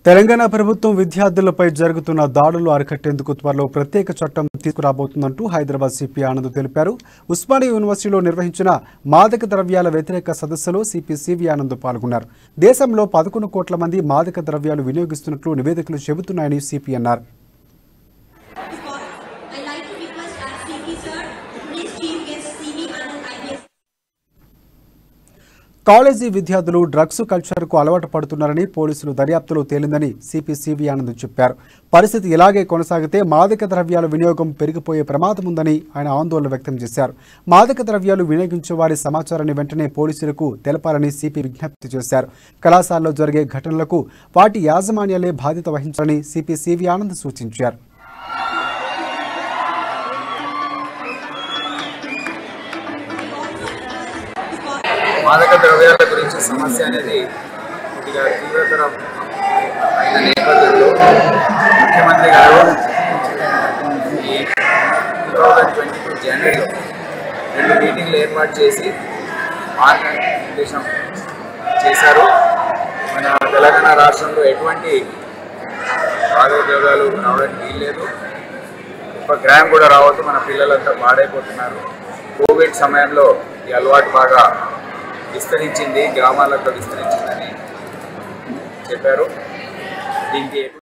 తెలంగాణ ప్రభుత్వం విద్యార్థులపై జరుగుతున్న దాడులు అరికట్టేందుకు త్వరలో ప్రత్యేక చట్టం తీసుకురాబోతుందంటూ హైదరాబాద్ సిపి ఆనంద్ తెలిపారు. ఉస్మానియా యూనివర్సిటీలో నిర్వహించిన మాదక ద్రవ్యాల వ్యతిరేక సదస్సులో సిపి సివి ఆనంద్ పాల్గొన్నారు. దేశంలో 11 కోట్ల మంది మాదక ద్రవ్యాలు వినియోగిస్తున్నట్లు నివేదికలు చెబుతున్నాయని సిపి అన్నారు. కాలేజీ విద్యార్థులు డ్రగ్స్ కల్చర్కు అలవాటు పడుతున్నారని పోలీసులు దర్యాప్తులో తేలిందని సిపి సివి ఆనంద్ చెప్పారు. పరిస్థితి ఇలాగే కొనసాగితే మాదక ద్రవ్యాల వినియోగం పెరిగిపోయే ప్రమాదం ఉందని ఆయన ఆందోళన వ్యక్తం చేశారు. మాదక ద్రవ్యాలు వినియోగించే వారి సమాచారాన్ని వెంటనే పోలీసులకు తెలపాలని సిపి విజ్ఞప్తి చేశారు. కళాశాలలో జరిగే ఘటనలకు వాటి యాజమాన్యాలే బాధ్యత వహించాలని సిపి సివి ఆనంద్ సూచించారు. మాదక ద్రవ్యాల గురించి సమస్య అనేది కొద్దిగా తీవ్రతరం అయిన నేపథ్యంలో ముఖ్యమంత్రి గారు ఈ 2022 జనవరిలో 2 మీటింగ్లు ఏర్పాటు చేసి మార్గనిర్దేశం చేశారు. మన తెలంగాణ రాష్ట్రంలో ఎటువంటి మాదక ద్రవ్యాలు రావడానికి వీల్లేదు, ఒక గ్రామ్ కూడా రావద్దు, మన పిల్లలంతా పాడైపోతున్నారు. కోవిడ్ సమయంలో ఈ అలవాటు బాగా విస్తరించింది, గ్రామాలకు విస్తరించిందని చెప్పారు. దీనికి